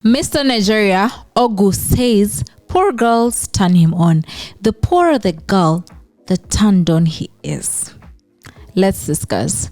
Mr. Nigeria, Ogu says poor girls turn him on. The poorer the girl, the turned on he is. Let's discuss.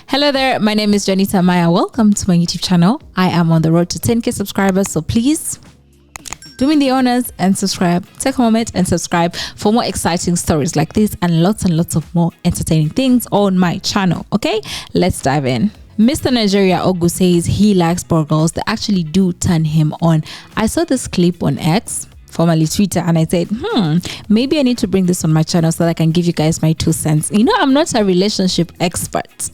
Hello there, my name is Janita Maaya. Welcome to my YouTube channel. I am on the road to 10k subscribers, so please do me the honors and subscribe. Take a moment and subscribe for more exciting stories like this and lots of more entertaining things on my channel. Okay, let's dive in. Mr. Nigeria Ogu says he likes poor girls that actually do turn him on. I saw this clip on X, formerly Twitter, and I said, maybe I need to bring this on my channel so that I can give you guys my 2 cents. You know, I'm not a relationship expert.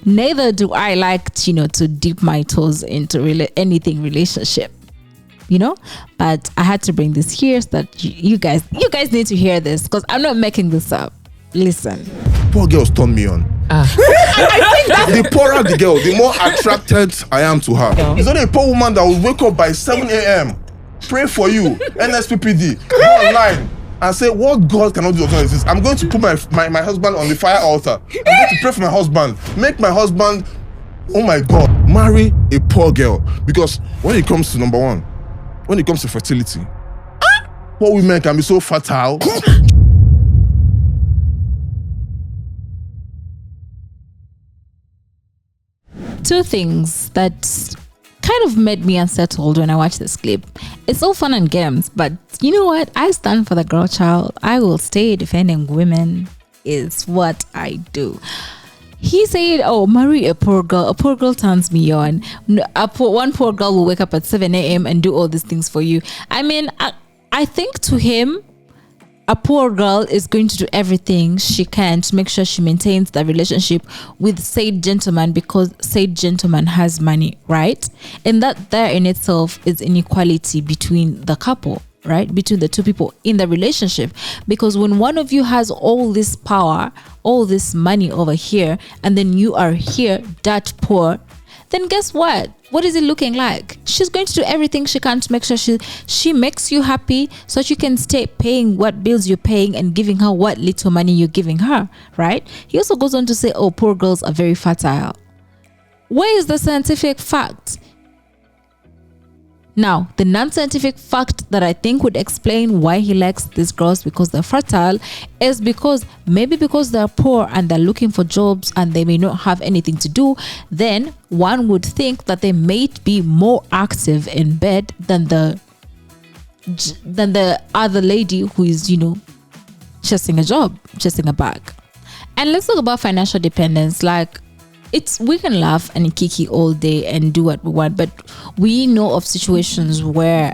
Neither do I like, to dip my toes into anything relationship, but I had to bring this here so that you guys need to hear this because I'm not making this up. Listen. Poor girls turn me on. I think that the poorer the girl, the more attracted I am to her. Yeah. It's only a poor woman that will wake up by 7 a.m. pray for you, NSPPD, go online and say, what God cannot do is this. I'm going to put my husband on the fire altar. I'm going to pray for my husband. Make my husband, oh my God, marry a poor girl. Because when it comes to number one, when it comes to fertility, poor women can be so fertile. Two things that kind of made me unsettled when I watched this clip. It's all fun and games, but you know what? I stand for the girl child. I will stay defending women is what I do. He said, oh, marry a poor girl. A poor girl turns me on. One poor girl will wake up at 7 a.m. and do all these things for you. I mean, I think to him, a poor girl is going to do everything she can to make sure she maintains the relationship with said gentleman because said gentleman has money, right? And that there in itself is inequality between the couple, right? Between the two people in the relationship. Because when one of you has all this power, all this money over here, and then you are here that poor, then guess what? What is it looking like? She's going to do everything she can to make sure she makes you happy so that you can stay paying what bills you're paying and giving her what little money you're giving her, right? He also goes on to say, oh, poor girls are very fertile. Where is the scientific fact? Now, the non-scientific fact that I think would explain why he likes these girls because they're fertile is because they're poor and they're looking for jobs and they may not have anything to do, then one would think that they may be more active in bed than the other lady who is, chasing a job, chasing a bag. And let's talk about financial dependence. We can laugh and kiki all day and do what we want, but we know of situations where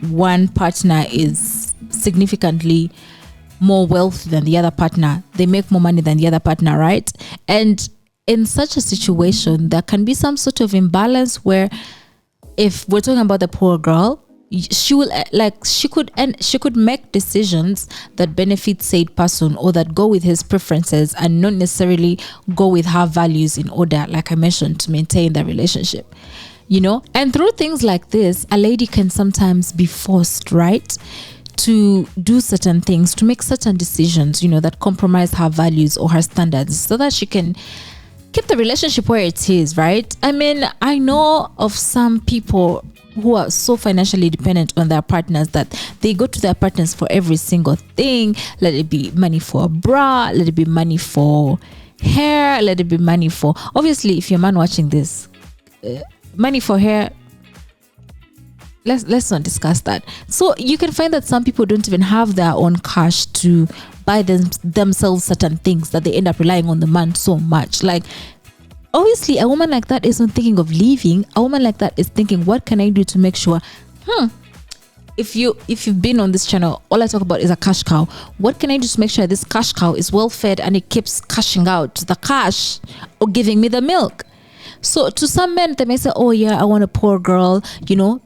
one partner is significantly more wealthy than the other partner. They make more money than the other partner, right? And in such a situation, there can be some sort of imbalance where if we're talking about the poor girl, she could make decisions that benefit said person or that go with his preferences and not necessarily go with her values in order, like I mentioned, to maintain the relationship, and through things like this, a lady can sometimes be forced, right, to do certain things, to make certain decisions, that compromise her values or her standards so that she can keep the relationship where it is, right? I mean, I know of some people who are so financially dependent on their partners that they go to their partners for every single thing. Let it be money for a bra, let it be money for hair, let it be money for, obviously, if you're a man watching this, money for hair, let's not discuss that. So you can find that some people don't even have their own cash to buy themselves certain things that they end up relying on the man so much. Obviously, a woman like that isn't thinking of leaving. A woman like that is thinking, what can I do to make sure, if you've been on this channel, all I talk about is a cash cow. What can I do to make sure this cash cow is well fed and it keeps cashing out the cash or giving me the milk? So to some men, they may say, oh yeah, I want a poor girl,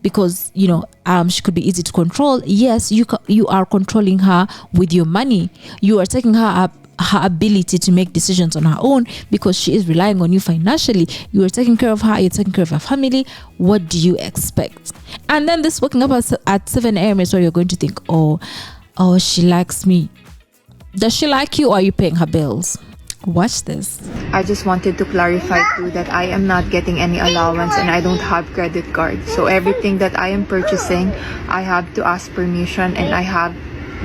because, she could be easy to control. Yes, you are controlling her with your money. You are taking her up her ability to make decisions on her own because she is relying on you financially. You are taking care of her, you're taking care of her family. What do you expect? And then this waking up at 7 a.m. is where you're going to think, oh, she likes me. Does she like you, or are you paying her bills? Watch this. I just wanted to clarify too that I am not getting any allowance and I don't have credit card. So everything that I am purchasing, I have to ask permission, and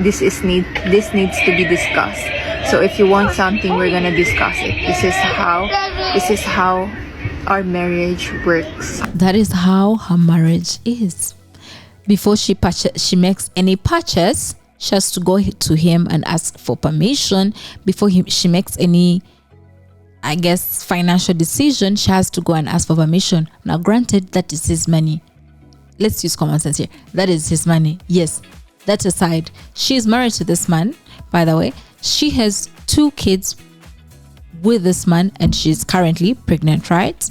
this needs to be discussed. So if you want something, we're gonna discuss it. This is how our marriage works. That is how her marriage is. Before she makes any purchase, she has to go to him and ask for permission. Before she makes any, I guess, financial decision, she has to go and ask for permission. Now, granted, that is his money. Let's use common sense here. That is his money. Yes, that aside, she is married to this man, by the way. She has 2 kids with this man, and she's currently pregnant, right?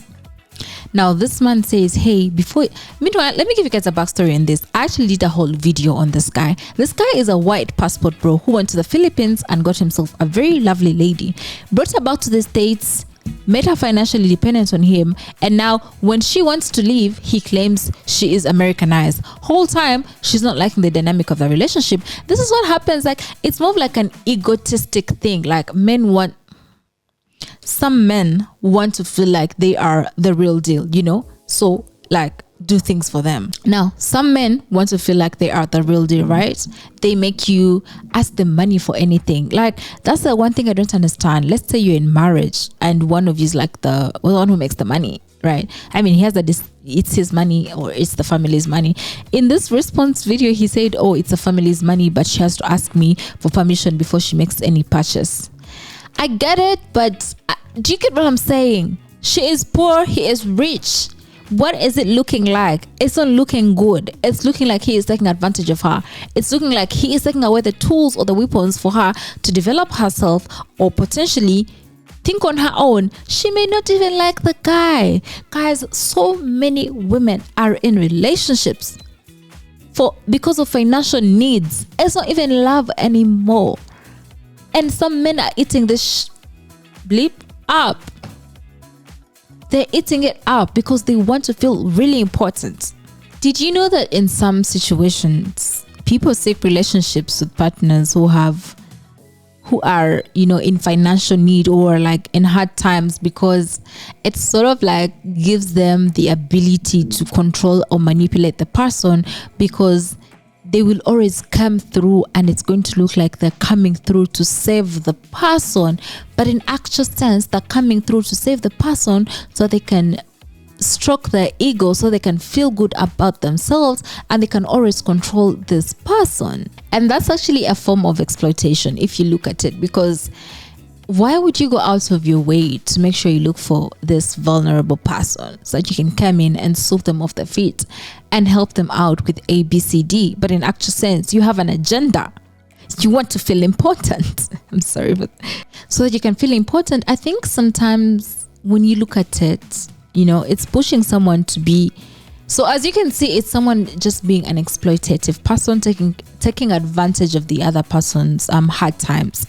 Now, this man says, hey, meanwhile, let me give you guys a backstory on this. I actually did a whole video on this guy. This guy is a white passport bro who went to the Philippines and got himself a very lovely lady, brought her back to the States, made her financially dependent on him, and now when she wants to leave, he claims she is Americanized. Whole time, she's not liking the dynamic of the relationship. This is what happens. Like, it's more of like an egotistic thing. Like, some men want to feel like they are the real deal, so like do things for them. Now, some men want to feel like they are the real deal, right? They make you ask them money for anything. Like, that's the one thing I don't understand. Let's say you're in marriage and one of you is like the one who makes the money, right? I mean, he has it's his money or it's the family's money. In this response video, he said, oh, it's a family's money, but she has to ask me for permission before she makes any purchase. I get it, but do you get what I'm saying? She is poor, he is rich. What is it looking like? It's not looking good. It's looking like he is taking advantage of her. It's looking like he is taking away the tools or the weapons for her to develop herself or potentially think on her own. She may not even like the guy. Guys, so many women are in relationships because of financial needs. It's not even love anymore. And some men are eating this bleep up. They're eating it up because they want to feel really important. Did you know that in some situations, people seek relationships with partners who are, in financial need or like in hard times, because it sort of like gives them the ability to control or manipulate the person, because they will always come through and it's going to look like they're coming through to save the person. But in actual sense, they're coming through to save the person so they can stroke their ego, so they can feel good about themselves, and they can always control this person. And that's actually a form of exploitation if you look at it, because why would you go out of your way to make sure you look for this vulnerable person so that you can come in and sweep them off their feet and help them out with A, B, C, D? But in actual sense, you have an agenda. You want to feel important. I'm sorry, but so that you can feel important. I think sometimes when you look at it, it's pushing someone to be. So as you can see, it's someone just being an exploitative person, taking advantage of the other person's hard times.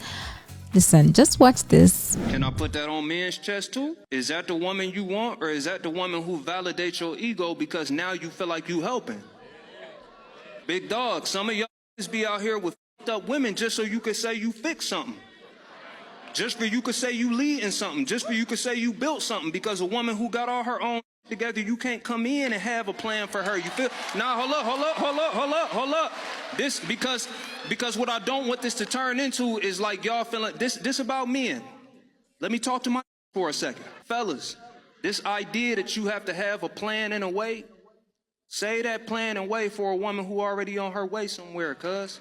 Listen, just watch this. Can I put that on men's chest too? Is that the woman you want, or is that the woman who validates your ego because now you feel like you helping? Big dog, some of y'all be out here with up women just so you could say you fixed something. Just for you could say you leading something. Just for you could say you built something. Because a woman who got all her own together, you can't come in and have a plan for her. You feel? Nah, hold up. This because what I don't want this to turn into is like y'all feeling this about men. Let me talk to my for a second. Fellas, this idea that you have to have a plan and a way, say that plan and way for a woman who already on her way somewhere, cuz.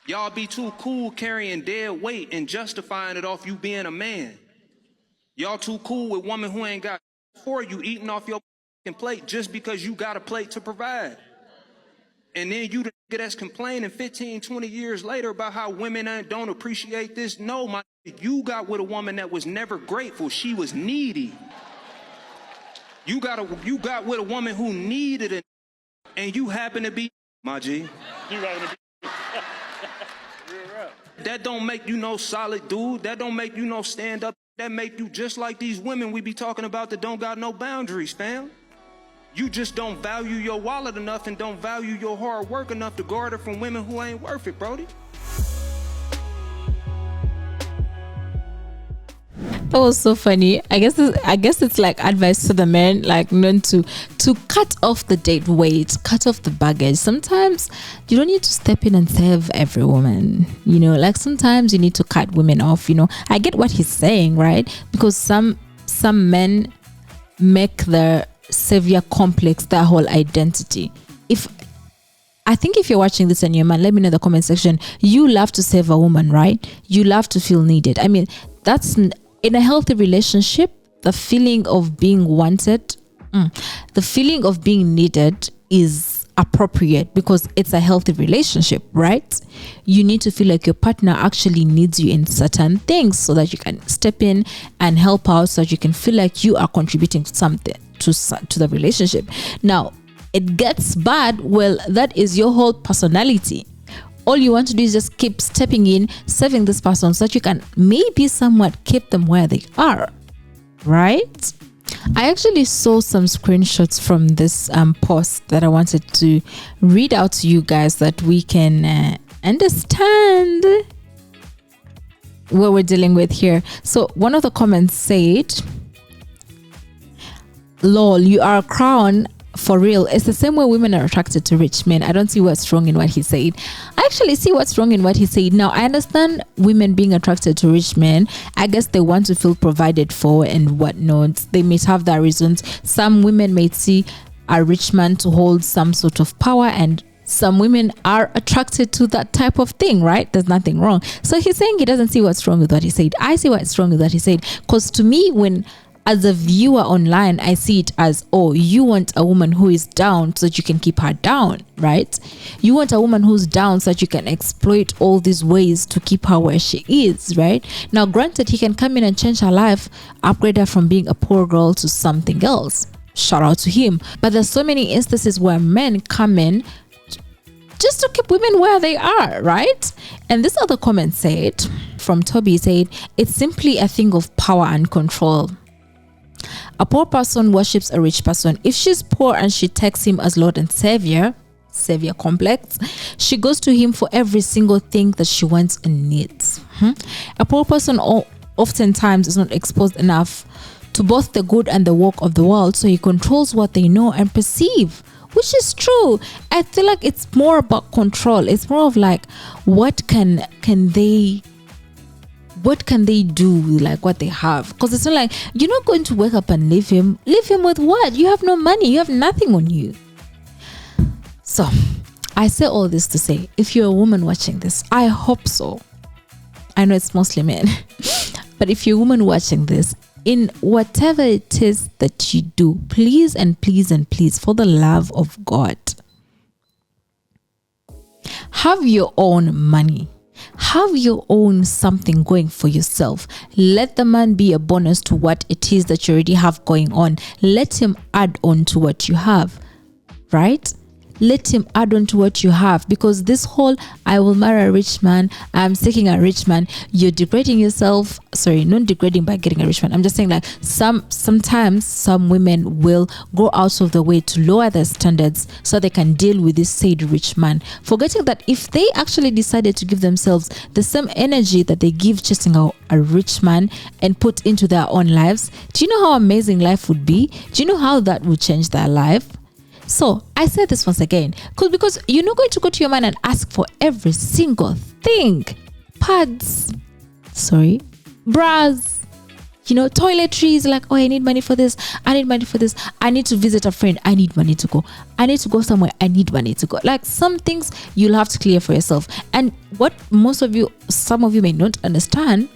Y'all be too cool carrying dead weight and justifying it off you being a man. Y'all too cool with women who ain't got for you eating off your plate just because you got a plate to provide. And then you the nigga that's complaining 15, 20 years later about how women don't appreciate this. No, you got with a woman that was never grateful. She was needy. You got with a woman who needed it, and you happen to be, my G. You happen to be. You're right. That don't make you no solid dude. That don't make you no stand up. That make you just like these women we be talking about that don't got no boundaries, fam. You just don't value your wallet enough and don't value your hard work enough to guard it from women who ain't worth it, Brody. That was so funny. I guess it's like advice to the men, like not to cut off the date weight, cut off the baggage. Sometimes you don't need to step in and save every woman. Like sometimes you need to cut women off. I get what he's saying, right? Because some men make the savior complex their whole identity. I think if you're watching this and you're a man, let me know in the comment section. You love to save a woman, right? You love to feel needed. I mean, that's in a healthy relationship, the feeling of being wanted, the feeling of being needed is appropriate because it's a healthy relationship, right? You need to feel like your partner actually needs you in certain things so that you can step in and help out, so that you can feel like you are contributing to something to the relationship. Now, it gets bad. Well, that is your whole personality. All you want to do is just keep stepping in, serving this person so that you can maybe somewhat keep them where they are, right? I actually saw some screenshots from this post that I wanted to read out to you guys so that we can understand what we're dealing with here. So one of the comments said, "Lol, you are a crown. For real, it's the same way women are attracted to rich men." I don't see what's wrong in what he said. I actually see what's wrong in what he said. Now, I understand women being attracted to rich men. I guess they want to feel provided for and whatnot. They may have their reasons. Some women may see a rich man to hold some sort of power, and some women are attracted to that type of thing, right? There's nothing wrong. So he's saying he doesn't see what's wrong with what he said. I see what's wrong with what he said, because to me, as a viewer online, I see it as, oh, you want a woman who is down so that you can keep her down, right? You want a woman who's down so that you can exploit all these ways to keep her where she is, right? Now, granted, he can come in and change her life, upgrade her from being a poor girl to something else. Shout out to him. But there's so many instances where men come in just to keep women where they are, right? And this other comment said, from Toby, said, "It's simply a thing of power and control. A poor person worships a rich person. If she's poor and she takes him as Lord and Savior complex, she goes to him for every single thing that she wants and needs. A poor person oftentimes is not exposed enough to both the good and the work of the world, so he controls what they know and perceive," which is true. I feel like it's more about control. It's more of like, what can they do, like what they have? Because it's not like you're not going to wake up and leave him with what? You have no money, you have nothing on you. So I say all this to say, if you're a woman watching this, I hope so, I know it's mostly men but if you're a woman watching this, in whatever it is that you do, please and please and please, for the love of God, have your own money. Have your own something going for yourself. Let the man be a bonus to what it is that you already have going on. Let him add on to what you have, right? Let him add on to what you have, because this whole "I will marry a rich man, I'm seeking a rich man," you're degrading yourself. Sorry, not degrading by getting a rich man. I'm just saying, like, sometimes some women will go out of the way to lower their standards so they can deal with this said rich man, forgetting that if they actually decided to give themselves the same energy that they give chasing a rich man and put into their own lives, do you know how amazing life would be? Do you know how that would change their life? So I say this once again, because you're not going to go to your man and ask for every single thing. Pads, bras, toiletries, like, oh, I need money for this, I need money for this, I need to visit a friend, I need money to go, I need to go somewhere, I need money to go. Like, some things you'll have to clear for yourself. And what some of you may not understand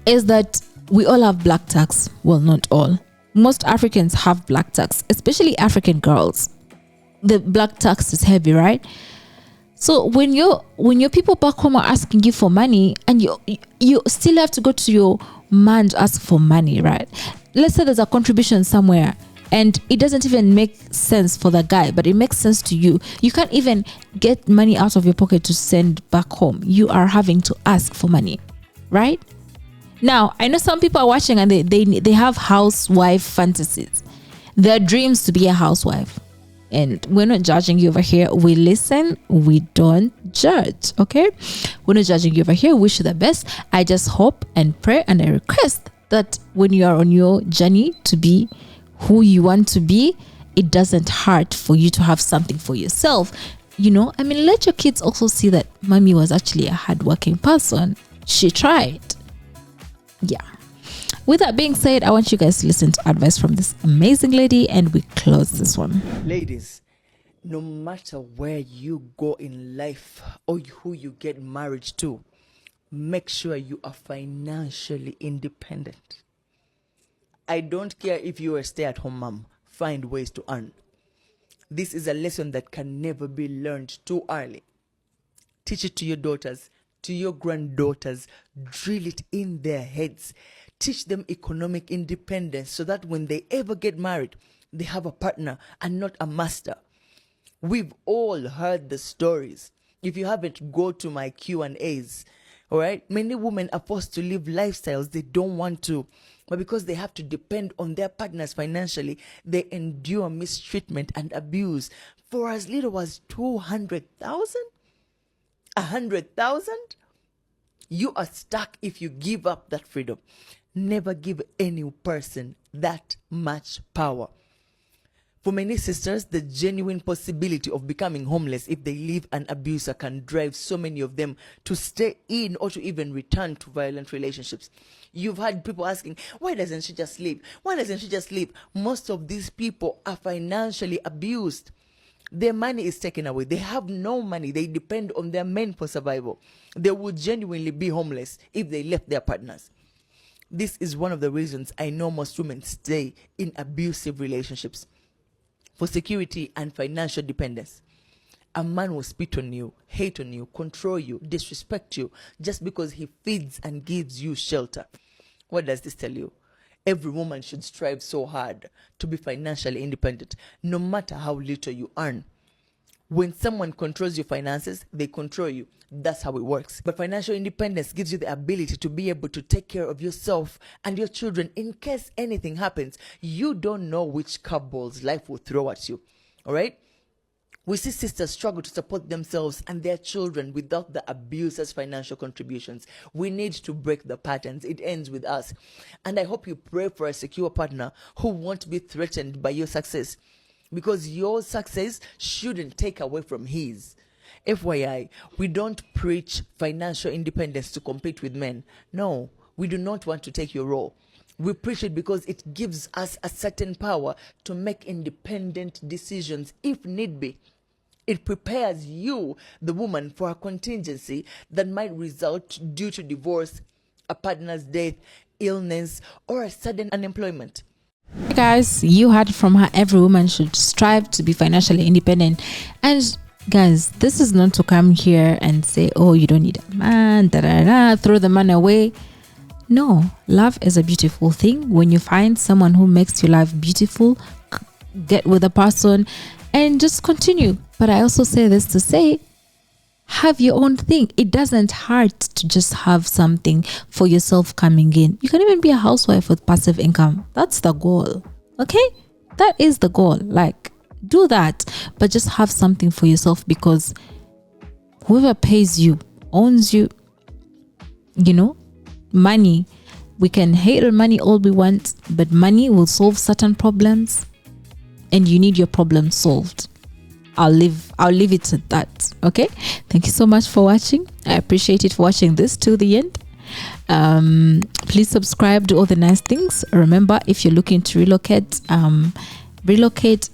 is that we all have black tax. Well, not all. Most Africans have black tax, especially African girls. The black tax is heavy, right? So when your people back home are asking you for money, and you still have to go to your man to ask for money, right? Let's say there's a contribution somewhere, and it doesn't even make sense for the guy, but it makes sense to you. You can't even get money out of your pocket to send back home. You are having to ask for money, right? Now, I know some people are watching and they have housewife fantasies. Their dreams to be a housewife. And we're not judging you over here. We listen, we don't judge, okay? We're not judging you over here. Wish you the best. I just hope and pray and I request that when you are on your journey to be who you want to be, it doesn't hurt for you to have something for yourself. You know, I mean, let your kids also see that mommy was actually a hardworking person. She tried. Yeah. With that being said, I want you guys to listen to advice from this amazing lady and we close this one. Ladies, no matter where you go in life or who you get married to, make sure you are financially independent. I don't care if you are a stay-at-home mom, find ways to earn. This is a lesson that can never be learned too early. Teach it to your daughters, to your granddaughters, drill it in their heads. Teach them economic independence so that when they ever get married, they have a partner and not a master. We've all heard the stories. If you haven't, go to my Q&As. All right? Many women are forced to live lifestyles they don't want to. But because they have to depend on their partners financially, they endure mistreatment and abuse for as little as 200,000? 100,000? You are stuck if you give up that freedom. Never give any person that much power. For many sisters, the genuine possibility of becoming homeless if they leave an abuser can drive so many of them to stay in or to even return to violent relationships. You've had people asking, why doesn't she just leave? Why doesn't she just leave? Most of these people are financially abused. Their money is taken away. They have no money. They depend on their men for survival. They would genuinely be homeless if they left their partners. This is one of the reasons I know most women stay in abusive relationships. For security and financial dependence. A man will spit on you, hate on you, control you, disrespect you, just because he feeds and gives you shelter. What does this tell you? Every woman should strive so hard to be financially independent, no matter how little you earn. When someone controls your finances, they control you. That's how it works. But financial independence gives you the ability to be able to take care of yourself and your children in case anything happens. You don't know which curveballs life will throw at you. All right? We see sisters struggle to support themselves and their children without the abuser's financial contributions. We need to break the patterns. It ends with us. And I hope you pray for a secure partner who won't be threatened by your success. Because your success shouldn't take away from his. FYI, we don't preach financial independence to compete with men. No, we do not want to take your role. We preach it because it gives us a certain power to make independent decisions if need be. It prepares you, the woman, for a contingency that might result due to divorce, a partner's death, illness, or a sudden unemployment. Guys, you heard from her. Every woman should strive to be financially independent. And guys, this is not to come here and say, oh, you don't need a man, throw the man away. No, love is a beautiful thing. When you find someone who makes your life beautiful, get with a person and just continue. But I also say this to say, have your own thing. It doesn't hurt to just have something for yourself coming in. You can even be a housewife with passive income. That's the goal. Okay? That is the goal. Like, do that. But just have something for yourself, because whoever pays you owns you. You know, money. We can hate on money all we want, but money will solve certain problems, and you need your problem solved. I'll leave it at that. Okay, thank you so much for watching. I appreciate it for watching this till the end. Please subscribe, do all the nice things. Remember, if you're looking to relocate,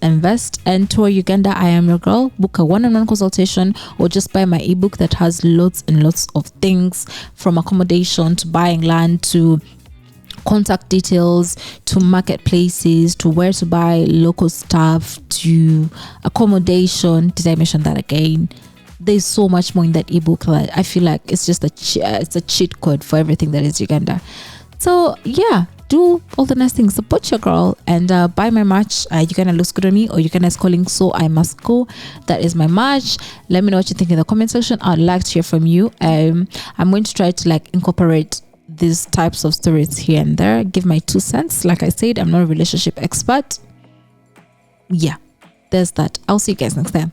invest, and tour Uganda, I am your girl. Book a one-on-one consultation or just buy my ebook that has lots and lots of things, from accommodation to buying land to contact details to marketplaces to where to buy local stuff to accommodation. Did I mention that again? There's so much more in that ebook that I feel like it's just it's a cheat code for everything that is Uganda. So yeah, do all the nice things. Support your girl and buy my merch. Uganda looks good on me, or Uganda is calling, so I must go. That is my merch. Let me know what you think in the comment section. I'd like to hear from you. I'm going to try to like incorporate these types of stories here and there, give my 2 cents. Like I said, I'm not a relationship expert. Yeah, there's that. I'll see you guys next time.